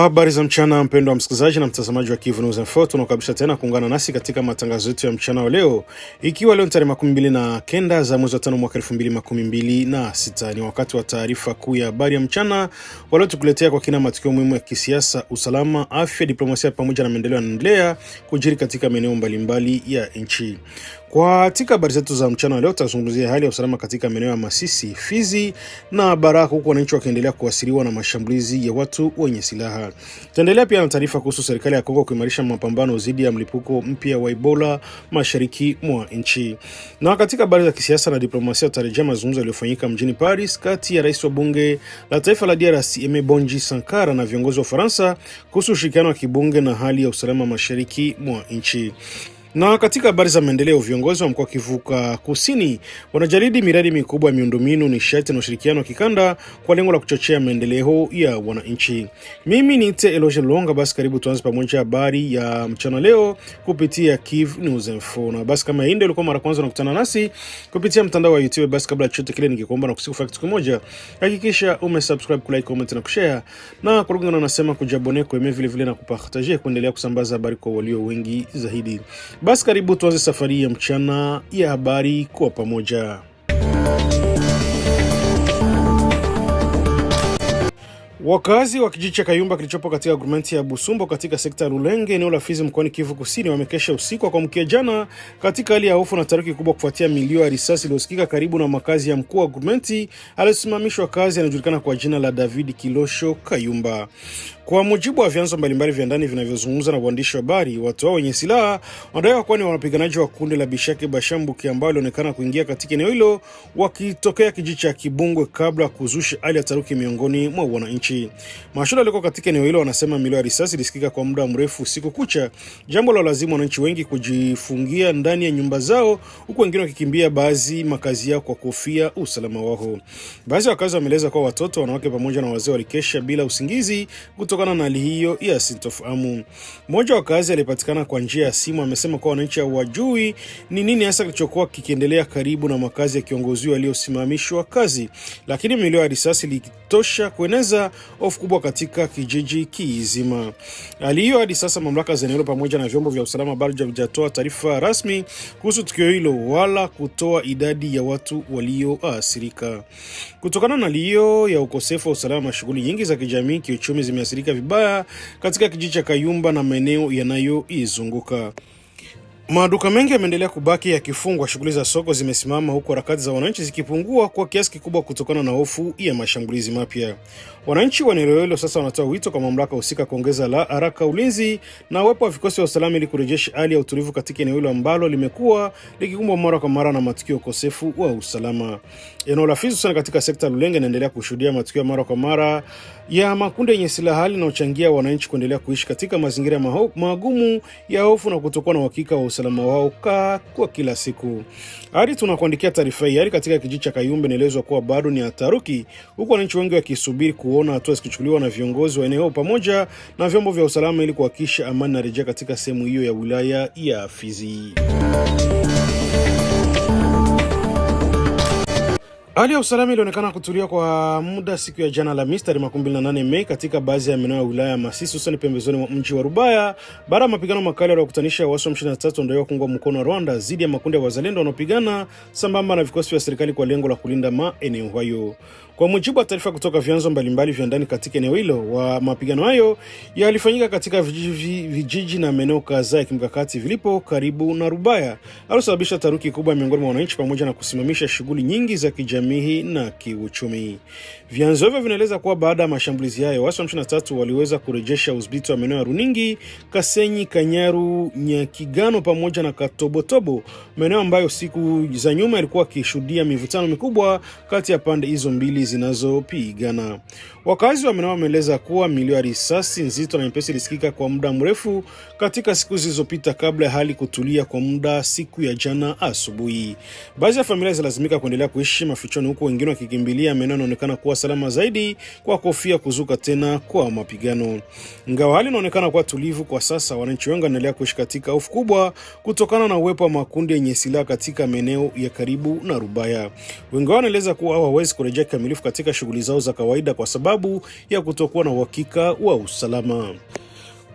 Habari za mchana mpendwa msikilizaji na mtazamaji wa Kivu News Info, tunakukaribisha tena kuungana nasi katika matangazo yetu ya mchana wa leo, ikiwa leo tarehe 29 za mwezi wa 5 mwaka 2026. Ni wakati wa taarifa kuu ya habari ya mchana walio tukuletea kwa kina matukio muhimu ya kisiasa, usalama, afya, diplomasia pamoja na maendeleo yanaendelea kujiri katika maeneo mbalimbali ya nchi. Katika habari zetu za mchana wa leo tutazungumzia hali ya usalama katika maeneo ya Masisi, Fizi na Baraka, huku wananchi wakiendelea kuasiriwa na mashambulizi ya watu wenye silaha. Tutaendelea pia na taarifa kuhusu serikali ya Kongo kuimarisha mapambano dhidi ya mlipuko mpya wa Ebola mashariki mwa nchi. Na katika habari za kisiasa na diplomasia tutarejea mazungumzo yaliyofanyika mjini Paris kati ya rais wa bunge la taifa la DRC Aimé Bonji Sankara na viongozi wa Ufaransa kuhusu ushirikiano wa kibunge na hali ya usalama mashariki mwa nchi. Na katika habari za maendeleo, viongozi wa mkoa wa Kivu Kusini wanajadili miradi mikubwa ya miundombinu, nishati na ushirikiano wa kikanda kwa lengo la kuchochea maendeleo ya wananchi. Mimi ni Eloge Longa, basi karibu tuanze pamoja habari ya mchana leo kupitia Kivu News Info. Na basi kama hii ndio ulikuwa mara kwanza unakutana nasi kupitia mtandao wa YouTube, basi kabla chochote kile ningekuomba na kusikufa kitu kimoja, hakikisha umesubscribe, kulike, comment na kushare, na kwa lugha nasema kujabone kwa vile vile na kupartager kuendelea kusambaza habari kwa walio wengi zaidi. Basi karibu tuanze safari ya mchana ya habari kwa pamoja. Wakazi wa kijiji cha Kayumba kilichopo katika gurumenti ya Busumbo katika sekta ya Lulenge eneo la Fizi mkoani Kivu Kusini wamekesha usiku kwa mkia jana katika hali ya hofu na taharuki kubwa kufuatia milio ya risasi iliyosikika karibu na makazi ya mkuu wa gurumenti aliyesimamishwa kazi anajulikana kwa jina la David Kilosho Kayumba. Kwa mujibu wa vyanzo mbalimbali vya ndani vinavyozungumza na waandishi wa habari, watu hao wenye silaha wanadai kuwa ni wapiganaji wa kundi la Bishake Bashambuki ambao walionekana kuingia katika eneo hilo wakitokea kijiji cha Kibungwe kabla kuzusha hali ya taharuki miongoni mwa wananchi. Mashuhuda walikuwa katika eneo hilo wanasema milio ya risasi ilisikika kwa muda mrefu usiku kucha, jambo la lazima wananchi wengi kujifungia ndani ya nyumba zao, huku wengine wakikimbia baadhi makazi yao kwa kofia usalama wao. Baadhi ya wakazi wameeleza kwa watoto, wanawake pamoja na wazee walikesha bila usingizi kutokana na hali hiyo ya sintofahamu. Mmoja wa wakazi alipatikana kwa njia ya simu amesema kwa wananchi hawajui ni nini hasa kilichokuwa kikiendelea karibu na makazi ya kiongozi aliyosimamishwa kazi, lakini milio ya risasi ilitosha kueneza hofu kubwa katika kijiji kizima. Hali hiyo hadi sasa mamlaka za eneo pamoja na vyombo vya usalama bado havijatoa taarifa rasmi kuhusu tukio hilo wala kutoa idadi ya watu walioathirika. Kutokana na hali hiyo ya ukosefu wa usalama, shughuli nyingi za kijamii kiuchumi zimeathirika vibaya katika kijiji cha Kayumba na maeneo yanayoizunguka. Maduka mengi yameendelea kubaki yakifungwa, shughuli za soko zimesimama, huku harakati za wananchi zikipungua kwa kiasi kikubwa kutokana na hofu ya mashambulizi mapya. Wananchi wa eneo hilo sasa wanatoa wito kwa mamlaka husika kuongeza haraka ulinzi na uwepo wa vikosi vya usalama ili kurejesha hali ya utulivu katika eneo hilo ambalo limekuwa likikumbwa mara kwa mara na matukio ya ukosefu wa usalama. Eneo la Fizi sana katika sekta Lulenge inaendelea kushuhudia matukio mara kwa mara ya makundi yenye silaha, hali inayochangia wananchi kuendelea kuishi katika mazingira magumu ya hofu na kutokuwa na uhakika wa usalama wao kwa kila siku. Hadi tunakuandikia taarifa hii, hali katika kijiji cha Kayumba inaelezwa kuwa bado ni hataruki, huku wananchi wengi wakisubiri kuona hatua zikichukuliwa na viongozi wa eneo pamoja na vyombo vya usalama ili kuhakikisha amani na rejea katika sehemu hiyo ya wilaya ya Fizi. Hali ya usalama ilionekana kutulia kwa muda siku ya jana Alhamisi tarehe 28 Mei katika baadhi ya maeneo ya wilaya ya Masisi, hususan pembezoni mwa mji wa Rubaya, baada ya mapigano makali yaliyokutanisha waasi wa M23 ndio kuungwa mkono wa Rwanda dhidi ya makundi ya wazalendo wanaopigana sambamba na vikosi vya serikali kwa lengo la kulinda maeneo hayo. Kwa mujibu wa taarifa kutoka vyanzo mbalimbali vya ndani katika eneo hilo, wa mapigano hayo yalifanyika katika vijiji na maeneo kadhaa ya kimkakati vilipo karibu na Rubaya, alisababisha taharuki kubwa miongoni mwa wananchi pamoja na kusimamisha shughuli nyingi za kijamii na kiuchumi. Vyanzo hivyo vinaeleza kuwa baada ya mashambulizi hayo, waasi wa M23 waliweza kurejesha udhibiti wa maeneo ya Runingi, Kasenyi, Kanyaru, Nyakigano pamoja na Katobotobo, maeneo ambayo siku za nyuma yalikuwa yakishuhudia mivutano mikubwa kati ya pande hizo mbili zinazopigana. Wakazi wa maeneo wameeleza kuwa milio ya risasi nzito na nyepesi ilisikika kwa muda mrefu katika siku zilizopita kabla ya hali kutulia kwa muda siku ya jana asubuhi. Baadhi ya familia zilazimika kuendelea kuishi mafichoni, huku wengine wakikimbilia maeneo yanaonekana kuwa salama zaidi kwa kofia kuzuka tena kwa mapigano. Ingawa hali inaonekana kuwa tulivu kwa sasa, wananchi wengi wanaendelea kuishi katika hofu kubwa kutokana na uwepo wa makundi yenye silaha katika maeneo ya karibu na Rubaya. Wengi wao wanaeleza kuwa hawawezi kurejea kikamilifu katika shughuli zao za kawaida kwa sababu ya kutokuwa na uhakika wa usalama.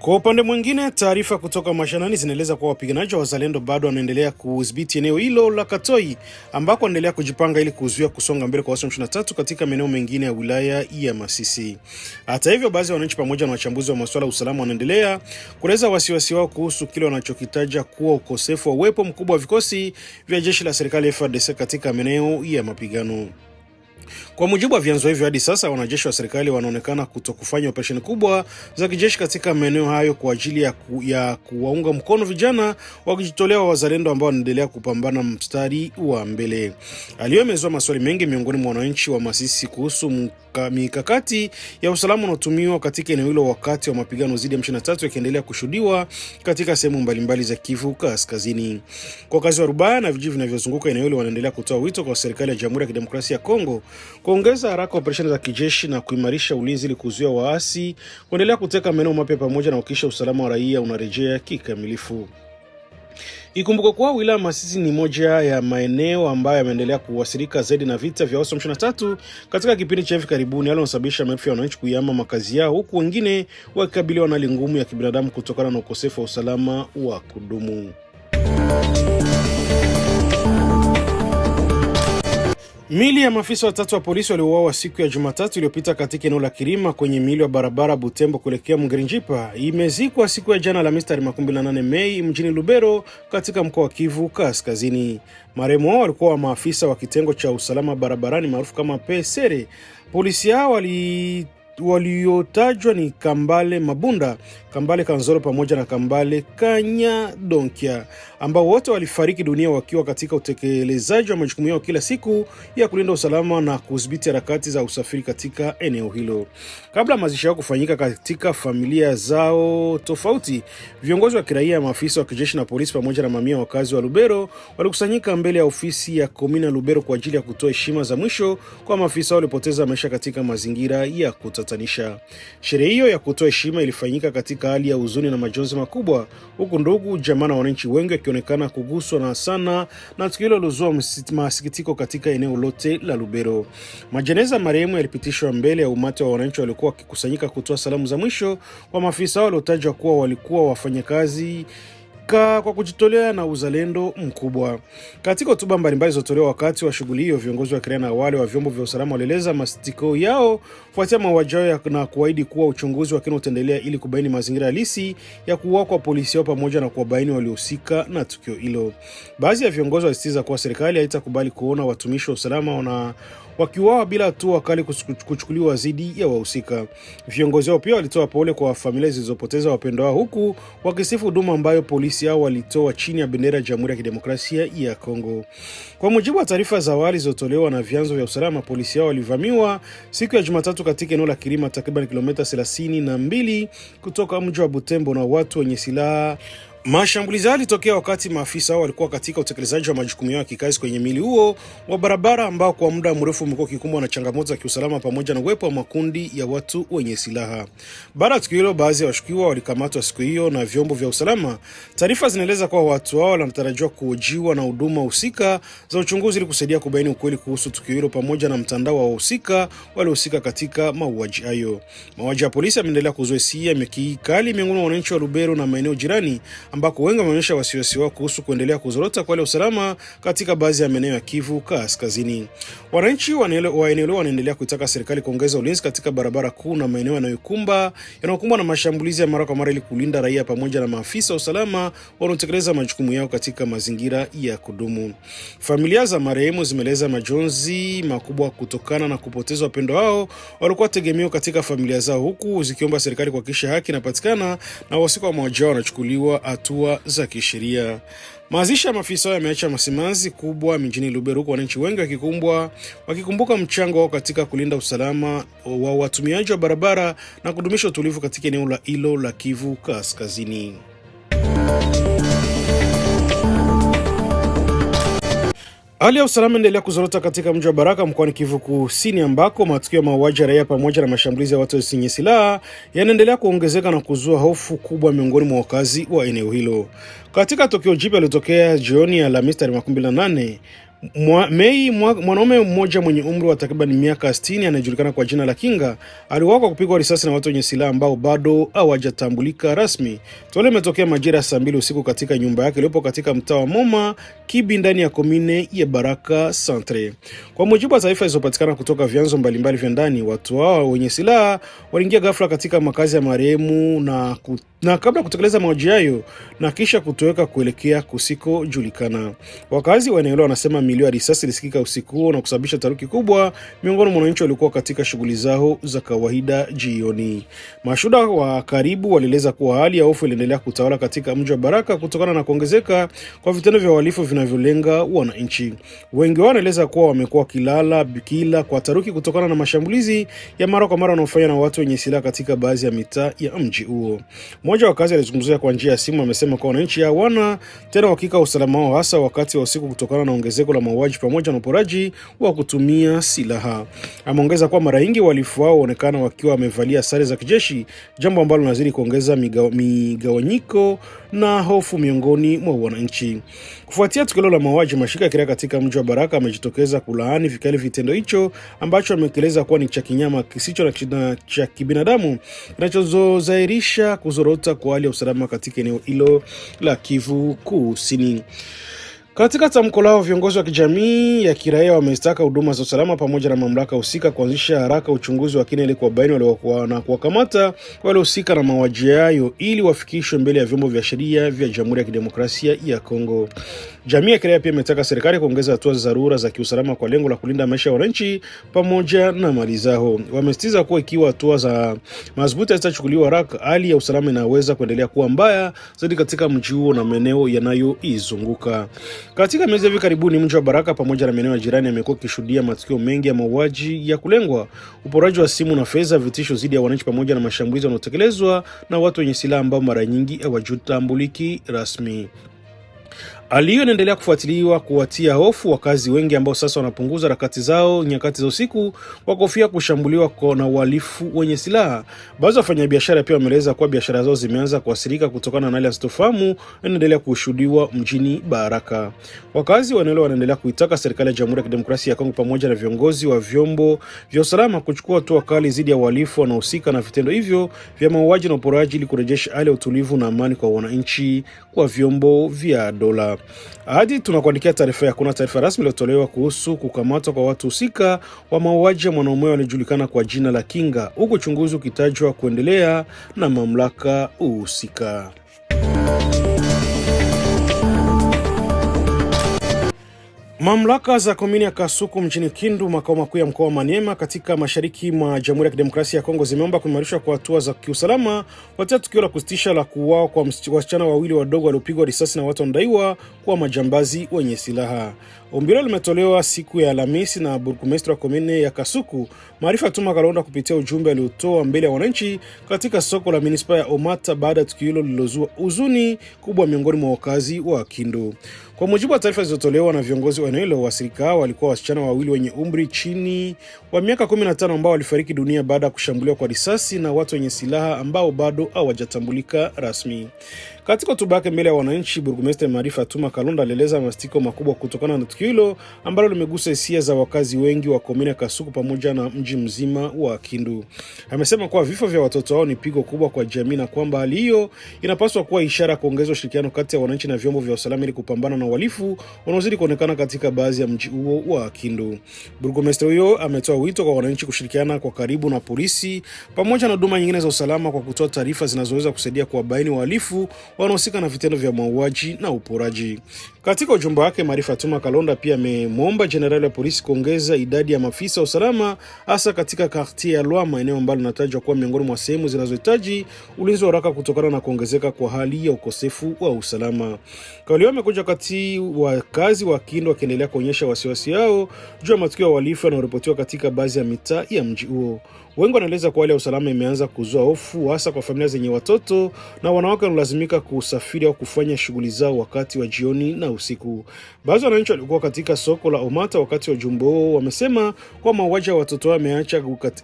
Kwa upande mwingine, taarifa kutoka mashinani zinaeleza kuwa wapiganaji wa wazalendo bado wanaendelea kudhibiti eneo hilo la Katoi, ambako wanaendelea kujipanga ili kuzuia kusonga mbele kwa M23 katika maeneo mengine ya wilaya ya Masisi. Hata hivyo, baadhi ya wananchi pamoja na wachambuzi wa masuala ya usalama wanaendelea kueleza wasiwasi wao kuhusu kile wanachokitaja kuwa ukosefu wa uwepo mkubwa wa vikosi vya jeshi la serikali FARDC katika maeneo ya mapigano. Kwa mujibu wa vyanzo hivyo, hadi sasa wanajeshi wa serikali wanaonekana kutokufanya operesheni kubwa za kijeshi katika maeneo hayo kwa ajili ya kuwaunga mkono vijana wakijitolea wa wazalendo ambao wanaendelea kupambana mstari wa mbele. Aliyemezwa maswali mengi miongoni mwa wananchi wa Masisi kuhusu mikakati ya usalama unaotumiwa katika eneo hilo wakati wa mapigano dhidi ya M23 yakiendelea kushuhudiwa katika sehemu mbalimbali za Kivu Kaskazini. Kwa wakazi wa Rubaya na vijiji vinavyozunguka eneo hilo wanaendelea kutoa wito kwa serikali ya Jamhuri ya Kidemokrasia ya Kongo kuongeza haraka operesheni za kijeshi na kuimarisha ulinzi ili kuzuia waasi kuendelea kuteka maeneo mapya pamoja na kuhakikisha usalama wa raia unarejea kikamilifu. Ikumbuke kuwa wilaya Masisi ni moja ya maeneo ambayo yameendelea kuathirika zaidi na vita vya M23 katika kipindi cha hivi karibuni, yanayosababisha maelfu ya wananchi kuyahama makazi yao, huku wengine wakikabiliwa na hali ngumu ya kibinadamu kutokana na ukosefu wa usalama wa kudumu. Mili ya maafisa watatu wa polisi waliouawa siku ya Jumatatu iliyopita katika eneo la Kirima kwenye mili wa barabara Butembo kuelekea Mungerinjipa imezikwa siku ya jana Alhamisi tarehe 28 Mei mjini Lubero katika mkoa wa Kivu Kaskazini. Marehemu hao walikuwa maafisa wa kitengo cha usalama barabarani maarufu kama PSR. Polisi hao waliotajwa ni Kambale Mabunda, Kambale Kanzoro pamoja na Kambale Kanya Donkia, ambao wote walifariki dunia wakiwa katika utekelezaji wa majukumu yao kila siku ya kulinda usalama na kudhibiti harakati za usafiri katika eneo hilo. Kabla mazishi yao kufanyika katika familia zao tofauti, viongozi wa kiraia, maafisa wa kijeshi na polisi pamoja na mamia wakazi wa Lubero walikusanyika mbele ya ofisi ya komina Lubero kwa ajili ya kutoa heshima za mwisho kwa maafisa waliopoteza maisha katika mazingira ya kutatanisha. Sherehe hiyo ya kutoa heshima ilifanyika katika hali ya huzuni na majonzi makubwa, huku ndugu, jamaa na wananchi wengi wakionekana kuguswa na sana na tukio hilo lilozua masikitiko katika eneo lote la Lubero. Majeneza marehemu yalipitishwa mbele ya umati wa wananchi waliokuwa wakikusanyika kutoa salamu za mwisho kwa maafisa waliotajwa kuwa walikuwa wafanyakazi kwa kujitolea na uzalendo mkubwa. Katika hotuba mbalimbali zilizotolewa wakati wa shughuli hiyo, viongozi wa kiraia na wale wa vyombo vya usalama walieleza masikitiko yao kufuatia mauaji yao na kuahidi kuwa uchunguzi wa kina utaendelea ili kubaini mazingira halisi ya kuuawa kwa polisi hao pamoja na kuwabaini waliohusika na tukio hilo. Baadhi ya viongozi walisisitiza kuwa serikali haitakubali kuona watumishi wa usalama wakiuawa bila hatua kali kuchukuliwa dhidi ya wahusika. Viongozi hao pia walitoa pole kwa familia zilizopoteza wapendwa wao, huku wakisifu huduma ambayo polisi hao walitoa chini ya bendera ya Jamhuri ya Kidemokrasia ya Kongo. Kwa mujibu wa taarifa za awali zilizotolewa na vyanzo vya usalama, polisi hao walivamiwa siku ya Jumatatu katika eneo la Kirima, takriban kilomita 32 kutoka mji wa Butembo na watu wenye silaha. Mashambulizi haya yalitokea wakati maafisa hao walikuwa katika utekelezaji wa majukumu yao ya kikazi kwenye mili huo wa barabara ambao kwa muda mrefu umekuwa ukikumbwa na changamoto za kiusalama pamoja na uwepo wa makundi ya watu wenye silaha. Baada ya tukio hilo, baadhi ya washukiwa walikamatwa siku hiyo na vyombo vya usalama. Taarifa zinaeleza kuwa watu hao wanatarajiwa kuhojiwa na huduma husika za uchunguzi ili kusaidia kubaini ukweli kuhusu tukio hilo pamoja na mtandao wa wahusika waliohusika katika mauaji hayo. Mauaji ya polisi yameendelea kuzua hisia kali miongoni mwa wananchi wa Lubero na maeneo jirani, ambako wengi wameonyesha wasiwasi wao kuhusu kuendelea kuzorota kwa usalama katika baadhi ya maeneo ya Kivu Kaskazini. Wananchi wa eneo hilo wanaendelea kuitaka serikali kuongeza ulinzi katika barabara kuu na maeneo yanayokumbwa na mashambulizi ya mara kwa mara ili kulinda raia pamoja na maafisa wa usalama wanaotekeleza majukumu yao katika mazingira ya kudumu. Familia za marehemu zimeeleza majonzi makubwa kutokana na kupoteza wapendwa wao walikuwa tegemeo katika familia zao, huku zikiomba serikali kuhakikisha haki inapatikana na wahusika wa mauaji wanachukuliwa hatua za kisheria. Mazishi ya maafisa yameacha masimanzi kubwa mjini Lubero, huku wananchi wengi wakikumbuka mchango wao katika kulinda usalama wa watumiaji wa barabara na kudumisha utulivu katika eneo la hilo la Kivu Kaskazini. Hali ya usalama endelea kuzorota katika mji wa Baraka mkoani Kivu Kusini, ambako matukio ya mauaji ya raia pamoja na mashambulizi ya watu wenye silaha yanaendelea kuongezeka na kuzua hofu kubwa miongoni mwa wakazi wa eneo hilo. Katika tukio jipya lilotokea jioni ya Alhamisi tarehe 28 Mei, mwanaume mmoja mwenye umri wa takriban miaka 60 anayejulikana kwa jina la Kinga aliuawa kwa kupigwa risasi na watu wenye silaha ambao bado hawajatambulika rasmi. Tukio limetokea majira ya saa 2 usiku katika nyumba yake iliyopo katika mtaa wa Moma Kibi ndani ya komine ya Baraka Centre. Kwa mujibu wa taarifa zilizopatikana kutoka vyanzo mbalimbali vya ndani, watu hao wenye silaha waliingia ghafla katika makazi ya marehemu na kabla kutekeleza mauaji hayo na kisha kutoweka kuelekea kusikojulikana. Wakazi wa eneo wanasema milio ya risasi ilisikika usiku huo na kusababisha taharuki kubwa miongoni mwa wananchi waliokuwa katika shughuli zao za kawaida jioni. Mashuhuda wa karibu walieleza kuwa hali ya hofu iliendelea kutawala katika mji wa Baraka kutokana na kuongezeka kwa vitendo vya uhalifu vinavyolenga wananchi. Wengi wao wanaeleza kuwa wamekuwa kila kwa taharuki kutokana na mashambulizi ya mara kwa mara yanayofanywa na watu wenye silaha katika baadhi ya mitaa ya mji huo. Mmoja wa wakazi alizungumzia kwa njia ya simu amesema kwa wananchi hawana tena uhakika wa usalama wao, hasa wakati wa usiku kutokana na ongezeko la mauaji pamoja na uporaji wa kutumia silaha. Ameongeza kuwa mara nyingi wahalifu hao huonekana wakiwa wamevalia sare za kijeshi, jambo ambalo linazidi kuongeza migawanyiko na hofu miongoni mwa wananchi. Kufuatia tukio la mauaji, mashirika ya kiraia katika mji wa Baraka amejitokeza kulaani vikali vitendo hicho ambacho amekieleza kuwa ni cha kinyama kisicho na cha kibinadamu kinachozairisha kuzorota kwa hali ya usalama katika eneo hilo la Kivu Kusini. Katika tamko lao, viongozi wa kijamii ya kiraia wamestaka huduma za usalama pamoja na mamlaka husika kuanzisha haraka uchunguzi wa kina ili kuwabaini waliokuwa na kuwakamata waliohusika na mauaji hayo ili wafikishwe mbele ya vyombo vya sheria vya Jamhuri ya Kidemokrasia ya Kongo. Jamii ya kiraia pia imetaka serikali kuongeza hatua za dharura za kiusalama kwa lengo la kulinda maisha ya wananchi pamoja na mali zao. Wamesitiza kuwa ikiwa hatua za madhubuti zitachukuliwa haraka, hali ya usalama inaweza kuendelea kuwa mbaya zaidi katika mji huo na maeneo yanayoizunguka. Katika miezi hivi karibuni, mji wa Baraka pamoja na maeneo ya jirani yamekuwa kishuhudia matukio mengi ya mauaji ya kulengwa, uporaji wa simu na fedha, vitisho dhidi ya wananchi pamoja na mashambulizi yanayotekelezwa na watu wenye silaha ambao mara nyingi hawajitambuliki rasmi. Hali hiyo inaendelea kufuatiliwa kuwatia hofu wakazi wengi ambao sasa wanapunguza harakati zao nyakati za usiku kwa kofia kushambuliwa na uhalifu wenye silaha. Baadhi ya wafanyabiashara pia wameeleza kuwa biashara zao zimeanza kuathirika kutokana na hali ya sitofahamu inaendelea kushuhudiwa mjini Baraka. Wakazi wa eneo wanaendelea kuitaka serikali ya Jamhuri ya Kidemokrasia ya Kongo pamoja na viongozi wa vyombo vya usalama kuchukua hatua kali dhidi ya wahalifu wanaohusika na vitendo hivyo vya mauaji na uporaji ili kurejesha hali ya utulivu na amani kwa wananchi kwa vyombo vya dola. Hadi tunakuandikia taarifa ya kuna taarifa rasmi iliyotolewa kuhusu kukamatwa kwa watu husika wa mauaji ya mwanaume aliyejulikana kwa jina la Kinga, huku uchunguzi ukitajwa kuendelea na mamlaka husika. Mamlaka za komini ya Kasuku mjini Kindu, makao makuu ya mkoa wa Maniema katika mashariki mwa Jamhuri ya Kidemokrasia ya Kongo, zimeomba kuimarishwa kwa hatua za kiusalama kufuatia tukio la kusitisha la kuuawa kwa wasichana wawili wadogo waliopigwa risasi na watu wanadaiwa kuwa majambazi wenye silaha. Ombi hilo limetolewa siku ya Alhamisi na burgomestre wa komini ya Kasuku, Maarifa Tuma Kalonda, kupitia ujumbe aliotoa mbele ya wananchi katika soko la munisipaa ya Omata baada ya tukio hilo lililozua huzuni kubwa miongoni mwa wakazi wa Kindu. Kwa mujibu wa taarifa zilizotolewa na viongozi wa eneo hilo, wasirika hao walikuwa wasichana wawili wenye umri chini wa miaka 15 ambao walifariki dunia baada ya kushambuliwa kwa risasi na watu wenye silaha ambao bado hawajatambulika rasmi. Katika hotuba yake mbele ya wananchi, burgomestre Maarifa Tuma Kalonda alieleza mastiko makubwa kutokana na tukio hilo ambalo limegusa hisia za wakazi wengi wa komini ya Kasuku pamoja na mji mzima wa Kindu. Amesema kuwa vifo vya watoto wao ni pigo kubwa kwa jamii na kwamba hali hiyo inapaswa kuwa ishara kuongeza ushirikiano kati ya wananchi na vyombo vya usalama ili kupambana na uhalifu unaozidi kuonekana katika baadhi ya mji huo wa Kindu. Burgomestre huyo ametoa wito kwa wananchi kushirikiana kwa karibu na polisi pamoja na huduma nyingine za usalama kwa kutoa taarifa zinazoweza kusaidia kuwabaini wahalifu wanaohusika na vitendo vya mauaji na uporaji. Katika ujumbe wake, Marie Fatuma Kalonda pia amemwomba jenerali wa polisi kuongeza idadi ya maafisa wa usalama hasa katika quartier ya Lwama, eneo ambalo linatajwa kuwa miongoni mwa sehemu zinazohitaji ulinzi wa haraka kutokana na kuongezeka kwa hali ya ukosefu wa usalama. Kauli hiyo imekuja wakati wakazi wa Kindu wakiendelea kuonyesha wasiwasi wao juu ya matukio ya uhalifu yanayoripotiwa katika baadhi ya mitaa ya mji huo. Wengi wanaeleza kuwa hali ya usalama imeanza kuzua hofu hasa kwa familia zenye watoto na wanawake wanalazimika kusafiri au kufanya shughuli zao wakati wa jioni na usiku. Baadhi ya wananchi walikuwa katika soko la Omata wakati wa ujumbe huo wamesema kwa mauaji ya watoto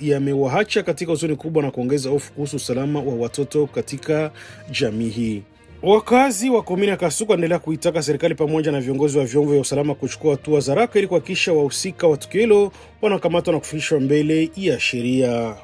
yamewaacha katika huzuni kubwa na kuongeza hofu kuhusu usalama wa watoto katika jamii hii. Wakazi wa komini ya Kasuku wanaendelea kuitaka serikali pamoja na viongozi wa vyombo vya usalama kuchukua hatua za haraka ili kuhakikisha wahusika wa tukio hilo wanakamatwa na kufikishwa mbele ya sheria.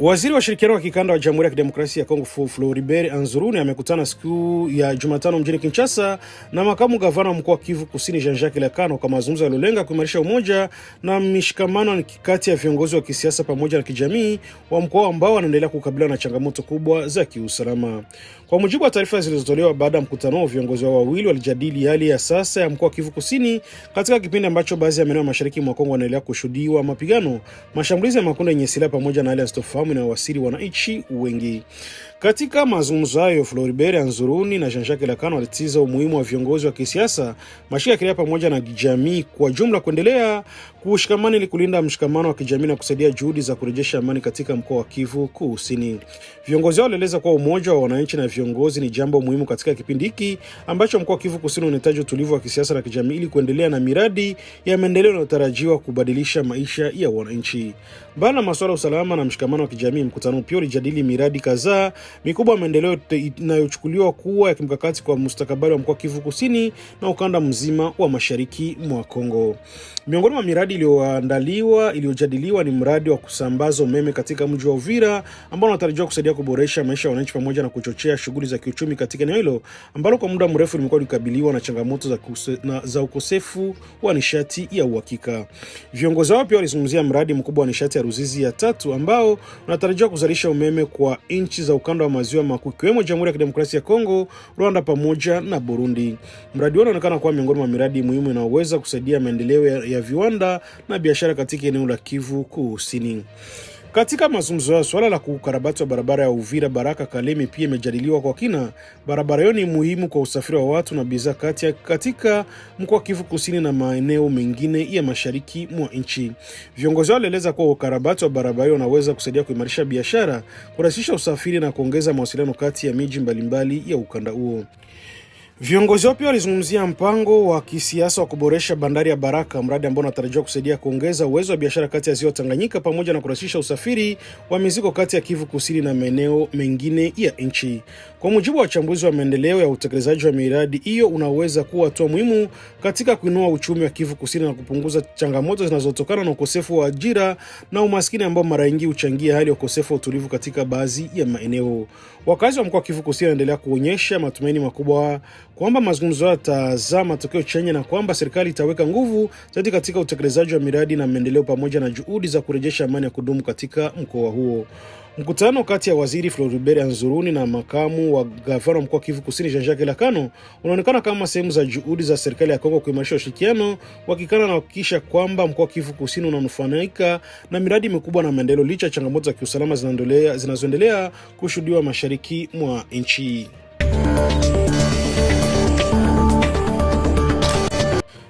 Waziri wa shirikiano wa kikanda wa Jamhuri ya Kidemokrasia ya Kongo Floribert Anzuruni amekutana siku ya Jumatano mjini Kinshasa na makamu gavana mkuu wa Kivu Kusini Jean-Jacques Lekano kwa mazungumzo yaliyolenga kuimarisha umoja na mshikamano kati ya viongozi wa kisiasa pamoja na kijamii wa mkoa ambao wanaendelea kukabiliana na changamoto kubwa za kiusalama. Kwa mujibu wa taarifa zilizotolewa baada ya mkutano, viongozi hao wawili walijadili hali ya sasa ya mkoa wa Kivu Kusini katika kipindi ambacho baadhi ya maeneo mashariki mwa Kongo yanaendelea kushuhudiwa mapigano, mashambulizi ya makundi yenye silaha pamoja na hali ya sintofahamu inayowasili wananchi wengi. Katika mazungumzo hayo, Floribert Anzuruni na Jean-Jacques Lekano walisisitiza umuhimu wa viongozi wa kisiasa, mashirika ya kiraia pamoja na jamii kwa jumla kuendelea kushikamana ili kulinda mshikamano wa kijamii na kusaidia juhudi za kurejesha amani katika mkoa wa Kivu Kusini. Viongozi hao walieleza kuwa umoja wa wananchi na viongozi ni jambo muhimu katika kipindi hiki ambacho mkoa wa Kivu Kusini unahitaji utulivu wa kisiasa na kijamii ili kuendelea na miradi ya maendeleo inayotarajiwa kubadilisha maisha ya wananchi. Mbali na masuala ya usalama na mshikamano wa kijamii, mkutano pia ulijadili miradi kadhaa mikubwa ya maendeleo inayochukuliwa kuwa ya kimkakati kwa mustakabali wa mkoa wa Kivu Kusini na ukanda mzima wa mashariki mwa Kongo. Miongoni mwa miradi iliyojadiliwa ni mradi wa kusambaza umeme katika mji wa Uvira ambao unatarajiwa kusaidia kuboresha maisha ya wananchi pamoja na kuchochea shughuli za kiuchumi katika eneo hilo ambalo kwa muda mrefu limekuwa likabiliwa na changamoto za ukosefu wa nishati ya uhakika. Viongozi wao pia walizungumzia mradi mkubwa wa nishati ya Ruzizi ya 3 ambao unatarajiwa kuzalisha umeme kwa nchi za ukanda wa maziwa makuu ikiwemo Jamhuri ya Kidemokrasia ya Kongo, Rwanda pamoja na Burundi. Mradi huo unaonekana kuwa miongoni mwa miradi muhimu inayoweza kusaidia maendeleo ya viwanda na biashara katika eneo la Kivu Kusini. Katika mazungumzo ya swala la kukarabati wa barabara ya Uvira Baraka Kalemi pia imejadiliwa kwa kina. Barabara hiyo ni muhimu kwa usafiri wa watu na bidhaa katika mkoa wa Kivu Kusini na maeneo mengine ya mashariki mwa nchi. Viongozi wao walieleza kuwa ukarabati wa barabara hiyo unaweza kusaidia kuimarisha biashara, kurahisisha usafiri na kuongeza mawasiliano kati ya miji mbalimbali ya ukanda huo. Viongozi wao pia walizungumzia mpango wa kisiasa wa kuboresha bandari ya Baraka, mradi ambao unatarajiwa kusaidia kuongeza uwezo wa biashara kati ya ziwa Tanganyika pamoja na kurahisisha usafiri wa mizigo kati ya Kivu Kusini na maeneo mengine ya nchi. Kwa mujibu wa wachambuzi wa maendeleo ya utekelezaji wa miradi hiyo, unaweza kuwa hatua muhimu katika kuinua uchumi wa Kivu Kusini na kupunguza changamoto zinazotokana na ukosefu wa ajira na umaskini ambao mara nyingi huchangia hali ya ukosefu wa utulivu katika baadhi ya maeneo. Wakazi wa mkoa wa Kivu Kusini wanaendelea kuonyesha matumaini makubwa kwamba mazungumzo yatazaa matokeo chanya na kwamba serikali itaweka nguvu zaidi katika utekelezaji wa miradi na maendeleo pamoja na juhudi za kurejesha amani ya kudumu katika mkoa huo. Mkutano kati ya waziri Floribert Anzuruni na makamu wa gavana mkoa wa Kivu Kusini Jean-Jacques Lekano unaonekana kama sehemu za juhudi za serikali ya Kongo kuimarisha ushirikiano wa kikanda na kuhakikisha kwamba mkoa wa Kivu Kusini unanufaika na miradi mikubwa na maendeleo licha ya changamoto za kiusalama zinazoendelea kushuhudiwa mashariki mwa nchi.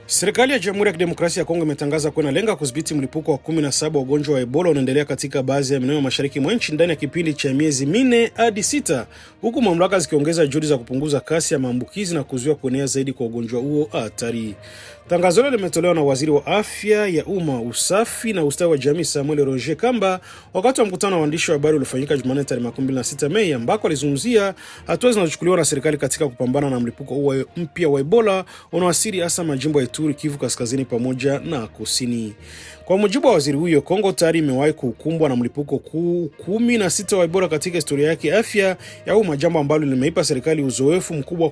Serikali ya Jamhuri ya Kidemokrasia ya Kongo imetangaza kuwa inalenga kudhibiti mlipuko wa 17 wa ugonjwa wa Ebola unaendelea katika baadhi ya maeneo mashariki mwa nchi ndani ya kipindi cha miezi 4 hadi 6, huku mamlaka zikiongeza juhudi za kupunguza kasi ya maambukizi na kuzuia kuenea zaidi kwa ugonjwa huo hatari. Tangazo hilo limetolewa na waziri wa afya ya umma, usafi na ustawi wa jamii Samuel Roger Kamba wakati wa mkutano wa waandishi wa habari uliofanyika Jumanne tarehe 26 Mei, ambako alizungumzia hatua zinazochukuliwa na serikali katika kupambana na mlipuko huo mpya wa Ebola unaoathiri hasa majimbo ya Ituri, Kivu Kaskazini pamoja na Kusini. Kwa mujibu wa waziri huyo, Kongo tayari imewahi kukumbwa na mlipuko 16 wa Ebola katika historia yake afya ya umma, jambo ambalo limeipa serikali uzoefu mkubwa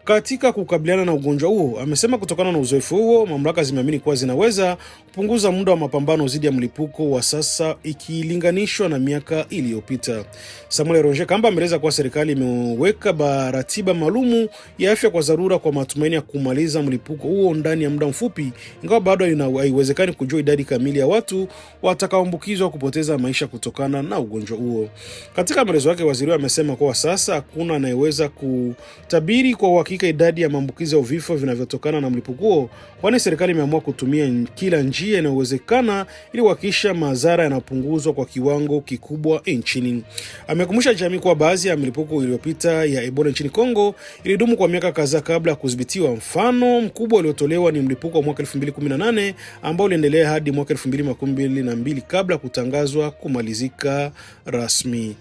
katika kukabiliana na ugonjwa huo. Amesema kutokana na uzoefu huo, mamlaka zimeamini kuwa zinaweza kupunguza muda wa mapambano dhidi ya mlipuko wa sasa ikilinganishwa na miaka iliyopita. Samuel Ronje Kamba ameeleza kuwa serikali imeweka ratiba maalumu ya afya kwa dharura kwa matumaini ya kumaliza mlipuko huo ndani ya muda mfupi, ingawa bado haiwezekani kujua idadi kamili ya watu watakaoambukizwa kupoteza maisha kutokana na ugonjwa huo. Katika maelezo yake, waziri amesema kuwa sasa hakuna anayeweza kutabiri kwa uhakika idadi ya maambukizi au vifo vinavyotokana na mlipuko huo, kwani serikali imeamua kutumia kila njia inayowezekana ili kuhakikisha madhara yanapunguzwa kwa kiwango kikubwa nchini. Amekumbusha jamii kuwa baadhi ya milipuko iliyopita ya Ebola nchini Kongo ilidumu kwa miaka kadhaa kabla ya kudhibitiwa. Mfano mkubwa uliotolewa ni mlipuko wa mwaka 2018 ambao uliendelea hadi mwaka 2022 kabla kutangazwa kumalizika rasmi.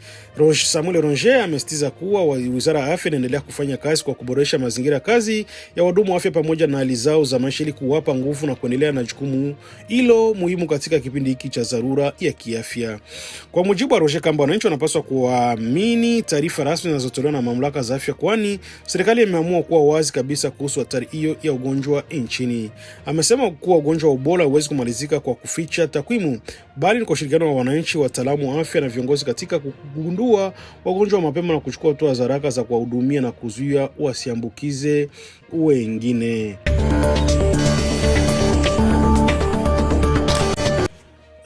Samuel Ronje amesitiza kuwa wizara ya afya inaendelea kufanya kazi kwa kuboresha mazingira ya kazi ya wahudumu wa afya pamoja na hali zao za maisha ili kuwapa nguvu na kuendelea na jukumu hilo muhimu katika kipindi hiki cha dharura ya kiafya. Kwa mujibu wa Roger Kamba, wananchi wanapaswa kuamini taarifa rasmi zinazotolewa na mamlaka za afya, kwani serikali imeamua kuwa wazi kabisa kuhusu hatari hiyo ya ugonjwa nchini. Amesema kuwa ugonjwa wa Ebola huwezi kumalizika kwa kuficha takwimu, bali ni kwa ushirikiano wa wananchi, wataalamu wa afya na viongozi katika kugundua wagonjwa mapema na kuchukua hatua za haraka za kuwahudumia na kuzuia wasiambukize wengine.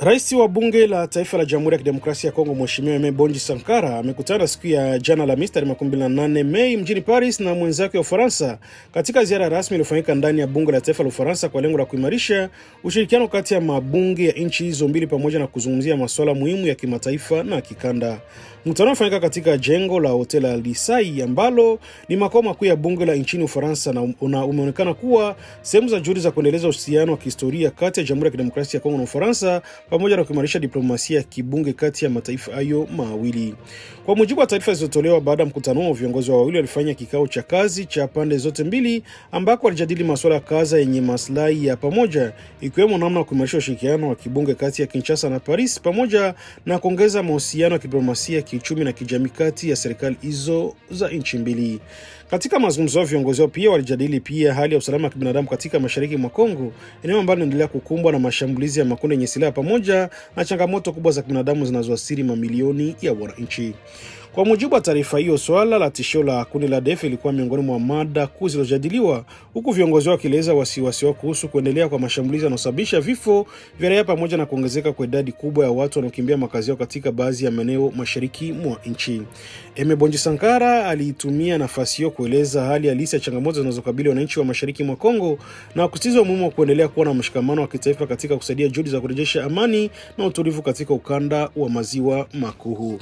Rais wa bunge la taifa la Jamhuri ya Kidemokrasia ya Kongo Mheshimiwa Aimé Bonji Sankara amekutana siku ya jana Alhamisi tarehe 28 Mei mjini Paris na mwenzake wa Ufaransa katika ziara rasmi iliyofanyika ndani ya bunge la taifa la Ufaransa kwa lengo la kuimarisha ushirikiano kati ya mabunge ya nchi hizo mbili pamoja na kuzungumzia masuala muhimu ya kimataifa na kikanda. Mkutano unafanyika katika jengo la Hotel Alsai ambalo ni makao makuu ya bunge la nchini Ufaransa na umeonekana kuwa sehemu za juhudi za kuendeleza uhusiano wa kihistoria kati ya Jamhuri ya Kidemokrasia ya Kongo na Ufaransa pamoja na kuimarisha diplomasia ya kibunge kati ya mataifa hayo mawili. Kwa mujibu wa taarifa zilizotolewa baada ya mkutano huo, viongozi wawili walifanya kikao cha kazi cha pande zote mbili ambako walijadili masuala ya kazi yenye maslahi ya pamoja, ikiwemo namna ya kuimarisha ushirikiano wa kibunge kati ya Kinshasa na Paris pamoja na kuongeza mahusiano ya kidiplomasia, kiuchumi na kijamii kati ya serikali hizo za nchi mbili. Katika mazungumzo yao, viongozi wao pia walijadili pia hali ya usalama wa kibinadamu katika mashariki mwa Kongo, eneo ambalo linaendelea kukumbwa na mashambulizi ya makundi yenye silaha pamoja na changamoto kubwa za kibinadamu zinazoathiri mamilioni ya wananchi. Kwa mujibu wa taarifa hiyo, swala la tishio la kundi la ADF ilikuwa miongoni mwa mada kuu zilizojadiliwa, huku viongozi wao wakieleza wasiwasi wao kuhusu kuendelea kwa mashambulizi yanayosababisha vifo vya raia pamoja na kuongezeka kwa idadi kubwa ya watu wanaokimbia makazi yao katika baadhi ya maeneo mashariki mwa nchi. Aimé Bonji Sankara alitumia nafasi hiyo kueleza hali halisi ya changamoto zinazokabili wananchi wa mashariki mwa Kongo na kusisitiza umuhimu wa kuendelea kuwa na mshikamano wa kitaifa katika kusaidia juhudi za kurejesha amani na utulivu katika ukanda wa maziwa makuu.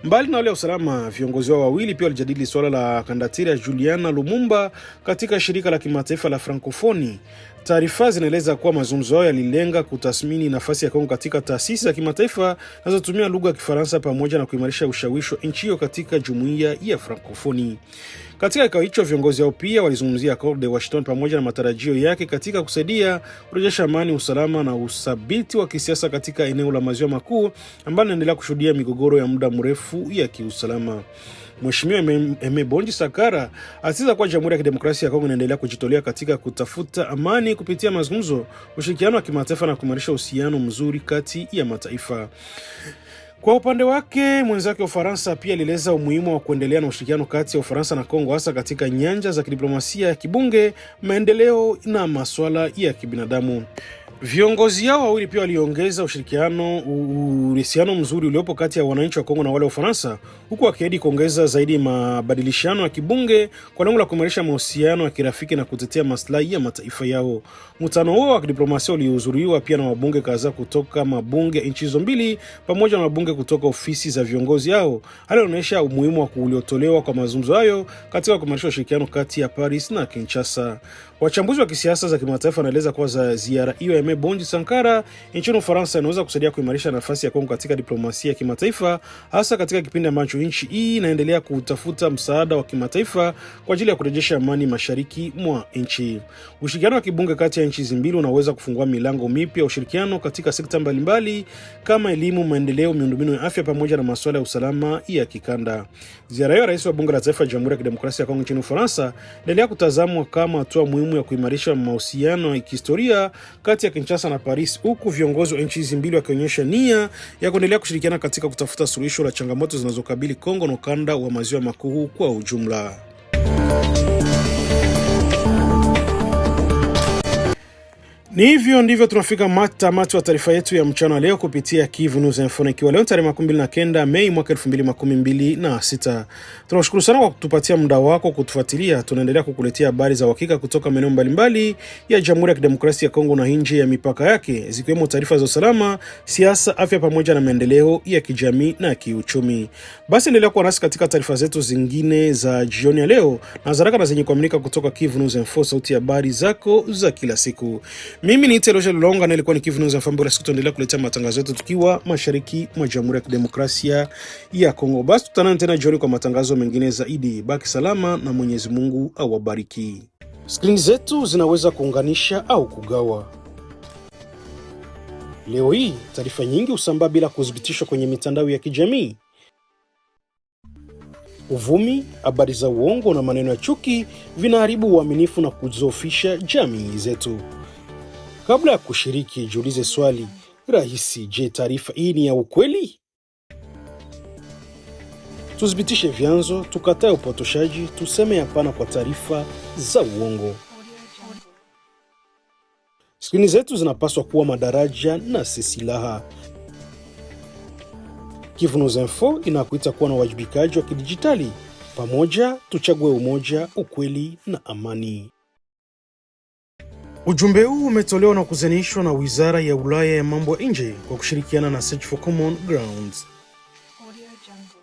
Mbali na wale usalama, viongozi wao wawili pia walijadili swala la kandidatira Juliana Lumumba katika shirika la kimataifa la Frankofoni. Taarifa zinaeleza kuwa mazungumzo yao yalilenga kutathmini nafasi ya Kongo katika taasisi za kimataifa zinazotumia lugha ya Kifaransa pamoja na kuimarisha ushawishi wa nchi hiyo katika jumuiya ya Frankofoni. Katika kikao hicho, viongozi hao pia walizungumzia Accord de Washington pamoja na matarajio yake katika kusaidia kurejesha amani, usalama na uthabiti wa kisiasa katika eneo la maziwa makuu ambalo linaendelea kushuhudia migogoro ya muda mrefu ya kiusalama. Mheshimiwa Aimé Bonji Sankara asisitiza kuwa Jamhuri ya Kidemokrasia ya Kongo inaendelea kujitolea katika kutafuta amani kupitia mazungumzo, ushirikiano wa kimataifa na kuimarisha uhusiano mzuri kati ya mataifa. Kwa upande wake, mwenzake wa Ufaransa pia alieleza umuhimu wa kuendelea na ushirikiano kati ya Ufaransa na Kongo, hasa katika nyanja za kidiplomasia ya kibunge, maendeleo na masuala ya kibinadamu. Viongozi hao wawili pia waliongeza uhusiano mzuri uliopo kati ya wananchi wa Kongo na wale wa Ufaransa, huku wakiahidi kuongeza zaidi mabadilishano ya kibunge kwa lengo la kuimarisha mahusiano ya kirafiki na kutetea maslahi ya mataifa yao. Mkutano huo wa kidiplomasia ulihudhuriwa pia na wabunge kadhaa kutoka mabunge ya nchi hizo mbili pamoja na wabunge kutoka ofisi za viongozi hao. Hali inaonyesha umuhimu wa uliotolewa kwa mazungumzo hayo katika kuimarisha ushirikiano kati ya Paris na Kinshasa. Wachambuzi wa kisiasa za kimataifa wanaeleza kuwa ziara hiyo ya Aime Bonji Sankara nchini Ufaransa inaweza kusaidia kuimarisha nafasi ya Kongo katika diplomasia ya kimataifa, hasa katika kipindi ambacho nchi hii inaendelea kutafuta msaada wa kimataifa kwa ajili ya kurejesha amani mashariki mwa nchi. Ushirikiano wa kibunge kati ya nchi hizi mbili unaweza kufungua milango mipya ya ushirikiano katika sekta mbalimbali kama elimu, maendeleo, miundombinu ya afya pamoja na masuala ya usalama ya kikanda. Ziara ya rais wa bunge la taifa ya Jamhuri ya Kidemokrasia ya Kongo nchini Ufaransa inaendelea kutazamwa kama hatua muhimu ya kuimarisha mahusiano ya kihistoria kati ya Kinshasa na Paris, huku viongozi wa nchi hizi mbili wakionyesha nia ya kuendelea kushirikiana katika kutafuta suluhisho la changamoto zinazokabili Kongo na ukanda wa maziwa makuu kwa ujumla. Ni hivyo ndivyo tunafika tamati wa taarifa yetu ya mchana leo kupitia Kivu News Info, ikiwa leo tarehe 29 Mei mwaka 2026. Tunashukuru sana kwa kutupatia muda wako kutufuatilia. Tunaendelea kukuletea habari za uhakika kutoka maeneo mbalimbali ya Jamhuri ya Kidemokrasia ya Kongo na nje ya mipaka yake, zikiwemo taarifa za usalama, siasa, afya pamoja na maendeleo ya kijamii na kiuchumi. Basi endelea kuwa nasi katika taarifa zetu zingine za jioni ya leo na haraka na zenye kuaminika kutoka Kivu News Info, sauti ya habari zako za kila siku. Mimi ni Teloja Lulonga na ilikuwa ni Kivu News Info, siku tuendelea kuletea matangazo yetu tukiwa mashariki mwa Jamhuri ya Kidemokrasia ya Kongo. Basi tutanana tena jioni kwa matangazo mengine zaidi. Baki salama na Mwenyezi Mungu awabariki. Skrini zetu zinaweza kuunganisha au kugawa. Leo hii taarifa nyingi husambaa bila kuthibitishwa kwenye mitandao ya kijamii. Uvumi, habari za uongo na maneno ya chuki vinaharibu uaminifu na kudhoofisha jamii zetu. Kabla ya kushiriki, jiulize swali rahisi: je, taarifa hii ni ya ukweli? Tuthibitishe vyanzo, tukatae upotoshaji, tuseme hapana kwa taarifa za uongo. Skrini zetu zinapaswa kuwa madaraja na si silaha. Kivu News Info inakuita kuwa na uwajibikaji wa kidijitali. Pamoja tuchague umoja, ukweli na amani. Ujumbe huu umetolewa na kuzanishwa na Wizara ya Ulaya ya Mambo ya Nje kwa kushirikiana na Search for Common Grounds. Audio Jungle.